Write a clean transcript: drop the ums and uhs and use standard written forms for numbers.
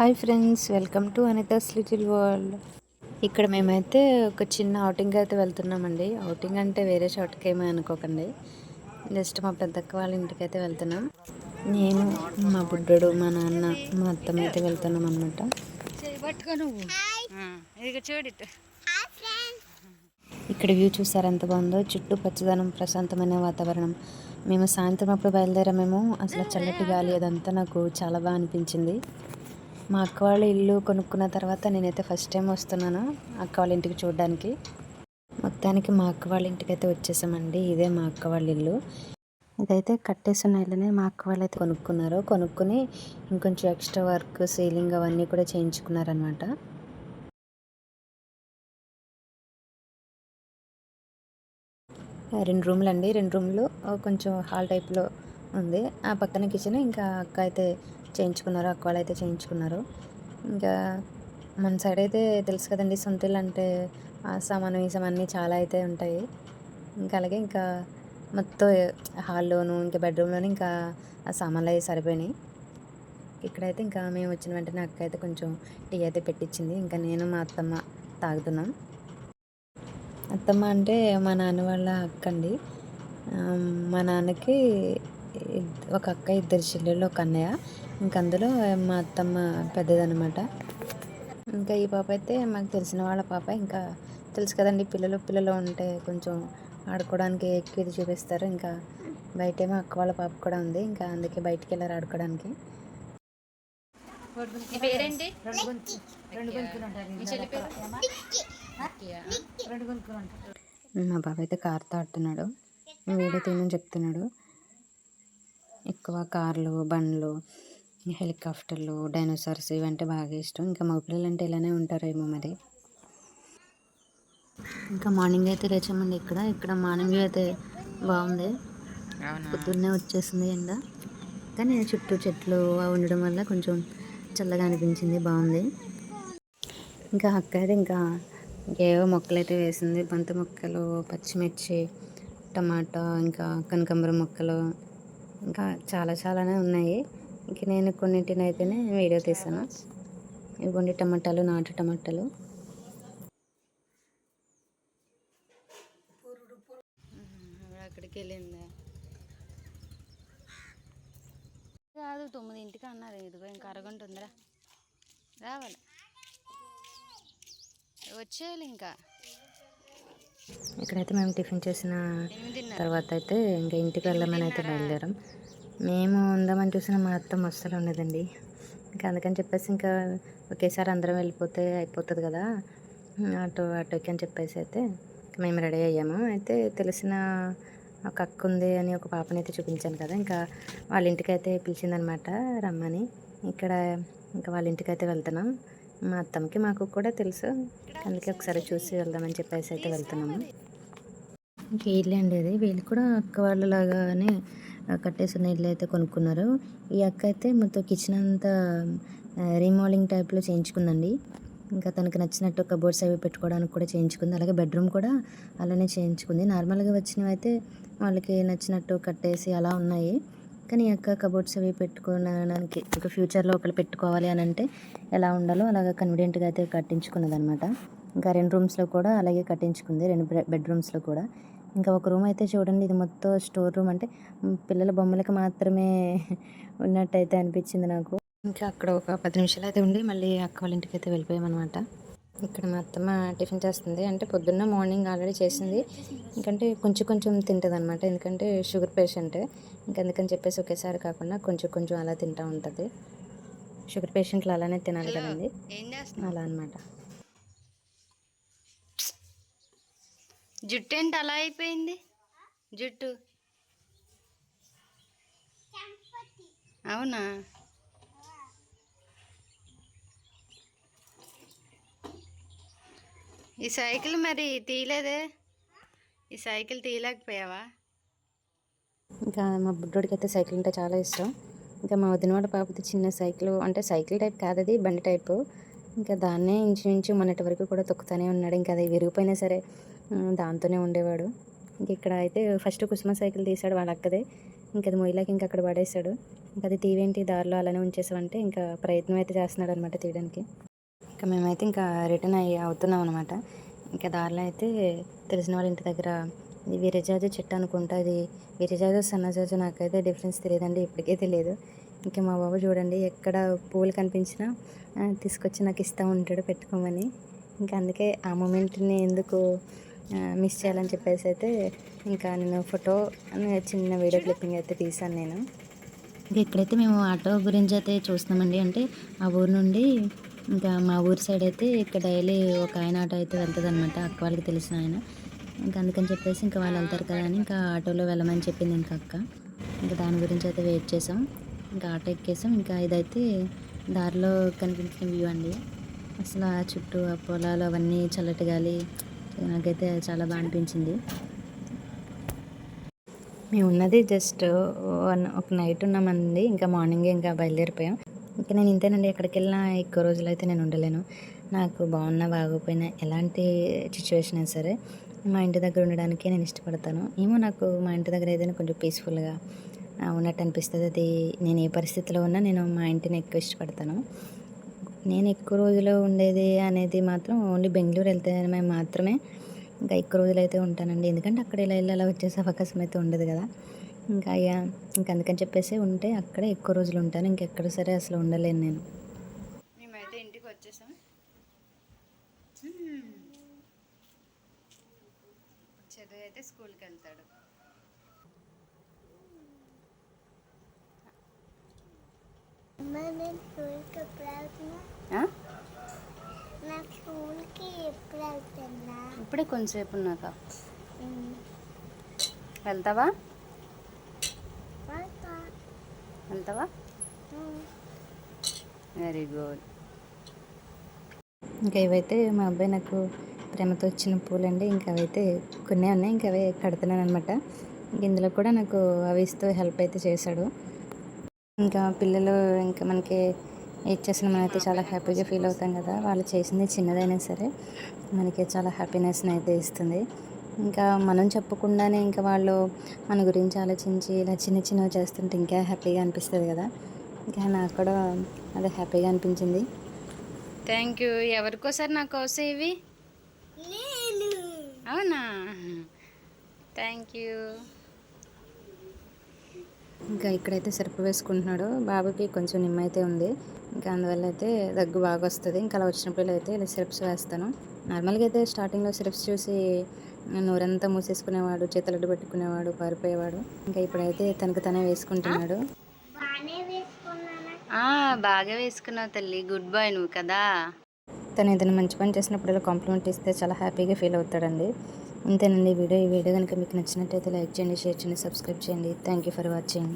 Hi friends, welcome to Anita's little world. ఇక్కడ మేమైతే ఒక చిన్న ఔటింగ్ అయితే వెళ్తున్నామండి. ఔటింగ్ అంటే వేరే చోటకి ఏమీ అనుకోకండి, జస్ట్ మా పెద్దక్క వాళ్ళ ఇంటికి అయితే వెళ్తున్నాం. నేను, మా బుడ్డోడు, మా నాన్న, మా అత్తమ్మ అయితే వెళ్తున్నాం అనమాట. ఇక్కడ వ్యూ చూసారు ఎంత బాగుందో, చుట్టూ పచ్చదనం, ప్రశాంతమైన వాతావరణం. మేము సాయంత్రం అప్పుడు బయలుదేరామేమో, అసలు చల్లటి గాలి అదంతా నాకు చాలా బాగా అనిపించింది. మా అక్క వాళ్ళ ఇల్లు కొనుక్కున్న తర్వాత నేనైతే ఫస్ట్ టైం వస్తున్నాను అక్క వాళ్ళ ఇంటికి చూడడానికి. మొత్తానికి మా అక్క వాళ్ళ ఇంటికి అయితే వచ్చేసామండి. ఇదే మా అక్క వాళ్ళ ఇల్లు. ఇదైతే కట్టేసిన ఇల్లునే మా అక్క వాళ్ళు అయితే కొనుక్కుని ఇంకొంచెం ఎక్స్ట్రా వర్క్, సీలింగ్ అవన్నీ కూడా చేయించుకున్నారనమాట. 2 రూమ్లు అండి. 2 రూమ్లు కొంచెం హాల్ టైప్లో ఉంది. ఆ పక్కన కిచెన్. ఇంకా అక్క అయితే చేయించుకున్నారు, అక్క వాళ్ళు అయితే చేయించుకున్నారు. ఇంకా మన సైడ్ అయితే తెలుసు కదండి, సొంత ఇల్లు అంటే ఆ సామాను ఈ సామాను అన్నీ చాలా అయితే ఉంటాయి. ఇంకా అలాగే ఇంకా మొత్తం హాల్లోను ఇంకా బెడ్రూమ్లోని ఇంకా ఆ సామాన్లు అవి సరిపోయినాయి. ఇక్కడైతే ఇంకా మేము వచ్చిన వెంటనే అక్క అయితే కొంచెం టీ అయితే పెట్టించింది. ఇంకా నేను మా అత్తమ్మ తాగుతున్నాం. అత్తమ్మ అంటే మా నాన్న వాళ్ళ అక్క అండి. మా నాన్నకి ఒక అక్క, 2 చెల్లెళ్ళు, ఒక అన్నయ్య. ఇంక అందులో మా అత్తమ్మ పెద్దదనమాట. ఇంకా ఈ పాప అయితే మాకు తెలిసిన వాళ్ళ పాప. ఇంకా తెలుసు కదండి, పిల్లలు ఉంటే కొంచెం ఆడుకోవడానికి ఎక్కువ ఇది చూపిస్తారు. ఇంకా బయటేమో అక్క వాళ్ళ పాప కూడా ఉంది. ఇంకా అందుకే బయటికి వెళ్ళారు ఆడుకోవడానికి. మా బాబు అయితే కార్తో ఆడుతున్నాడు, వీడియో తీయమని చెప్తున్నాడు. ఎక్కువ కార్లు, బండ్లు, హెలికాప్టర్లు, డైనోసార్స్ ఇవంటే బాగా ఇష్టం. ఇంకా మగ పిల్లలు అంటే ఇలానే ఉంటారేమో మరి. ఇంకా మార్నింగ్ అయితే లేచామండి. ఇక్కడ మార్నింగ్ అయితే బాగుంది. పొద్దున్నే వచ్చేసింది ఎండ, కానీ చుట్టూ చెట్లు ఉండడం వల్ల కొంచెం చల్లగా అనిపించింది, బాగుంది. ఇంకా అక్క అయితే ఇంకా ఏవో మొక్కలు అయితే వేసింది. బంతి మొక్కలు, పచ్చిమిర్చి, టమాటా, ఇంకా కనకాంబరం మొక్కలు, ఇంకా చాలానే ఉన్నాయి. ఇంక నేను కొన్నింటిని అయితేనే వీడియో తీసాను. ఇవ్వండి టమాటాలు, నాటు టమాటాలు. అక్కడికి వెళ్ళిందా కాదు, 9ంటికి అన్నారు. ఇదిగో ఇంకా అరగంట ఉందిరా, రావాలి, వచ్చేయాలి. ఇంకా ఇక్కడైతే మేము టిఫిన్ చేసిన తర్వాత అయితే ఇంకా ఇంటికి వెళ్ళమని అయితే బయలుదేరాం. మేము ఉందామని చూసిన మా అత్తమ్మ అస్సలు ఉండదండి. ఇంకా అందుకని చెప్పేసి ఇంకా ఒకేసారి అందరం వెళ్ళిపోతే అయిపోతుంది కదా ఆటోకి అని చెప్పేసి అయితే మేము రెడీ అయ్యాము. అయితే తెలిసిన ఒక అక్క ఉంది అని ఒక పాపని అయితే చూపించాను కదా, ఇంకా వాళ్ళ ఇంటికి అయితే పిలిచిందనమాట రమ్మని. ఇక్కడ ఇంకా వాళ్ళ ఇంటికి అయితే వెళ్తున్నాం. మా అత్తమ్మకి మాకు కూడా తెలుసు, అందుకే ఒకసారి చూసి వెళ్దామని చెప్పేసి అయితే వెళ్తున్నాము. ఇంక ఇల్లు అండి అది. వీళ్ళు కూడా అక్క వాళ్ళలాగానే కట్టేసిన ఇల్లు అయితే కొనుక్కున్నారు. ఈ అక్క అయితే మొత్తం కిచెన్ అంతా రీమోడలింగ్ టైప్లో చేయించుకుందండి. ఇంకా తనకు నచ్చినట్టు కబోర్డ్స్ అవి పెట్టుకోవడానికి కూడా చేయించుకుంది. అలాగే బెడ్రూమ్ కూడా అలానే చేయించుకుంది. నార్మల్గా వచ్చినవి అయితే వాళ్ళకి నచ్చినట్టు కట్టేసి అలా ఉన్నాయి. కానీ ఈ అక్క కబోర్డ్స్ అవి పెట్టుకోవడానికి ఇంకా ఫ్యూచర్లో ఒకరు పెట్టుకోవాలి అని అంటే ఎలా ఉండాలో అలాగా కన్వీనియంట్గా అయితే కట్టించుకున్నది అనమాట. ఇంకా 2 రూమ్స్లో కూడా అలాగే కట్టించుకుంది, 2 బెడ్రూమ్స్లో కూడా. ఇంకా ఒక రూమ్ అయితే చూడండి, ఇది మొత్తం స్టోర్ రూమ్. అంటే పిల్లల బొమ్మలకి మాత్రమే ఉన్నట్టయితే అనిపించింది నాకు. ఇంకా అక్కడ ఒక 10 నిమిషాలు అయితే ఉండి మళ్ళీ అక్క వాళ్ళ ఇంటికి అయితే వెళ్ళిపోయామన్నమాట. ఇక్కడ మా అత్తమ్మ టిఫిన్ చేస్తుంది. అంటే పొద్దున్న మార్నింగ్ ఆల్రెడీ చేసింది. ఎందుకంటే కొంచెం తింటుంది అనమాట, ఎందుకంటే షుగర్ పేషెంట్. అందుకని చెప్పేసి ఒకేసారి కాకుండా కొంచెం అలా తింటూ ఉంటుంది. షుగర్ పేషెంట్లు అలానే తినాలి కదండి, అలా అనమాట. జుట్టు ఏంటి అలా అయిపోయింది? జుట్టు అవునా? ఈ సైకిల్ మరి తీయలేదే? ఈ సైకిల్ తీయలేకపోయావా? ఇంకా మా బుడ్డోడికి అయితే సైకిల్ అంటే చాలా ఇష్టం. ఇంకా మా వదిన వాళ్ళ పాపది చిన్న సైకిల్, అంటే సైకిల్ టైప్ కాదు, అది బండి టైపు. ఇంకా దాన్నే ఇంచుమించు మొన్నటి వరకు కూడా తొక్కుతూనే ఉన్నాడు. ఇంకా అది విరిగిపోయినా సరే దాంతోనే ఉండేవాడు. ఇంక ఇక్కడ అయితే ఫస్ట్ కుసుమ సైకిల్ తీసాడు వాళ్ళ అక్కదే. ఇంక అది మొయ్యలేక ఇంక అక్కడ పడేశాడు. ఇంక అది తీవేంటి దారిలో అలానే ఉంచేసామంటే ఇంకా ప్రయత్నం అయితే చేస్తున్నాడు అనమాట తీయడానికి. ఇంకా మేమైతే ఇంకా రిటర్న్ అవుతున్నాం అనమాట. ఇంకా దారిలో అయితే తెలిసిన వాళ్ళ ఇంటి దగ్గర ఇది విరజాజు చెట్టు అనుకుంటా. అది విరజాజు సన్నజాజు నాకైతే డిఫరెన్స్ తెలియదండి, ఇప్పటికే తెలియదు. ఇంకా మా బాబు చూడండి ఎక్కడ పువ్వులు కనిపించినా తీసుకొచ్చి నాకు ఇస్తూ ఉంటాడు పెట్టుకోమని. ఇంకా అందుకే ఆ మూమెంట్ని ఎందుకు మిస్ చేయాలని చెప్పేసి అయితే ఇంకా నేను ఫోటో చిన్న వీడియో క్లిప్పింగ్ అయితే తీశాను నేను. ఇంకా ఇక్కడైతే మేము ఆటో గురించి అయితే చూస్తున్నామండి. అంటే ఆ ఊరు నుండి ఇంకా మా ఊరి సైడ్ అయితే ఇక్కడ డైలీ ఒక ఆయన ఆటో అయితే వెళ్తుంది అనమాట, అక్క వాళ్ళకి తెలిసిన ఆయన. ఇంకా అందుకని చెప్పేసి ఇంకా వాళ్ళు వెళ్తారు కదా అని ఇంకా ఆటోలో వెళ్ళమని చెప్పింది ఇంకా అక్క. ఇంకా దాని గురించి అయితే వెయిట్ చేసాం. ఇంకా ఆటో ఎక్కేసాం. ఇంకా ఇదైతే దారిలో కనిపించిన వ్యూ అండి. అసలు ఆ చుట్టూ ఆ పొలాలు అవన్నీ చల్లటి గాలి నాకైతే చాలా బాగా అనిపించింది. మేము ఉన్నది జస్ట్ ఒక నైట్ ఉన్నామండి. ఇంకా మార్నింగే ఇంకా బయలుదేరిపోయాం. ఇంకా నేను ఇంతేనండి, ఎక్కడికి వెళ్ళినా ఎక్కువ రోజులు అయితే నేను ఉండలేను. నాకు బాగున్నా బాగోపోయినా ఎలాంటి సిచ్యువేషన్ అయినా సరే మా ఇంటి దగ్గర ఉండడానికే నేను ఇష్టపడతాను. ఏమో నాకు మా ఇంటి దగ్గర ఏదైనా కొంచెం పీస్ఫుల్గా ఉన్నట్టు అనిపిస్తుంది. అది నేను ఏ పరిస్థితిలో ఉన్నా నేను మా ఇంటిని ఎక్కువ ఇష్టపడతాను. నేను ఎక్కువ రోజులు ఉండేది అనేది మాత్రం ఓన్లీ బెంగళూరు వెళ్తే మాత్రమే ఇంకా ఎక్కువ రోజులు అయితే ఉంటానండి. ఎందుకంటే అక్కడ ఇలా అలా వచ్చేసే అవకాశం అయితే ఉండదు కదా. ఇంకా ఇంకా అందుకని చెప్పేసి ఉంటే అక్కడే ఎక్కువ రోజులు ఉంటాను. ఇంకెక్కడ సరే అసలు ఉండలేను నేను. మేమైతే ఇంటికి వచ్చేసాం. చదువు అయితే స్కూల్కి వెళ్తాడు. ఇప్పుడే కొంచెంసేపు ఉన్నాక వెళ్తావా? Very good. ఇంకా ఇవైతే మా అబ్బాయి నాకు ప్రేమతో ఇచ్చిన పూలండి. ఇంకా అవైతే కొన్ని ఉన్నాయి, ఇంకా అవే కడుతున్నాను అనమాట. ఇందులో కూడా నాకు అవి ఇస్తూ హెల్ప్ అయితే చేశాడు. ఇంకా పిల్లలు ఇంకా మనకి ఏది చేసినా మనమైతే చాలా హ్యాపీగా ఫీల్ అవుతాం కదా. వాళ్ళు చేసింది చిన్నదైనా సరే మనకి చాలా హ్యాపీనెస్ని అయితే ఇస్తుంది. ఇంకా మనం చెప్పకుండానే ఇంకా వాళ్ళు మన గురించి ఆలోచించి ఇలా చిన్న చిన్నవి చేస్తుంటే ఇంకా హ్యాపీగా అనిపిస్తుంది కదా. ఇంకా నాకు కూడా అది హ్యాపీగా అనిపించింది. Thank you. ఎవరికోసారి నాకు వస్తాయి ఇవి? అవునా, థ్యాంక్ యూ. ఇంకా ఇక్కడైతే సిరప్ వేసుకుంటున్నాడు. బాబుకి కొంచెం నిమ్మైతే ఉంది, ఇంకా అందువల్ల అయితే దగ్గు బాగా వస్తుంది. ఇంకా అలా వచ్చినప్పుడు అయితే ఇలా సిరప్స్ వేస్తాను. నార్మల్గా అయితే స్టార్టింగ్లో సిరప్స్ చూసి నోరంతా మూసేసుకునేవాడు, చేతులడ్డు పెట్టుకునేవాడు, పారిపోయేవాడు. ఇంకా ఇప్పుడైతే తనకు తనే వేసుకుంటున్నాడు. బాగా వేసుకున్నావు తల్లి, గుడ్ బాయ్ నువ్వు కదా. తను ఏదైనా మంచి పని చేసినప్పుడు ఇలా కాంప్లిమెంట్ ఇస్తే చాలా హ్యాపీగా ఫీల్ అవుతాడండి. ఇంతేనండి వీడియో. ఈ వీడియో కనుక మీకు నచ్చినట్టయితే లైక్ చేయండి, షేర్ చేయండి, సబ్స్క్రైబ్ చేయండి. Thank you for watching.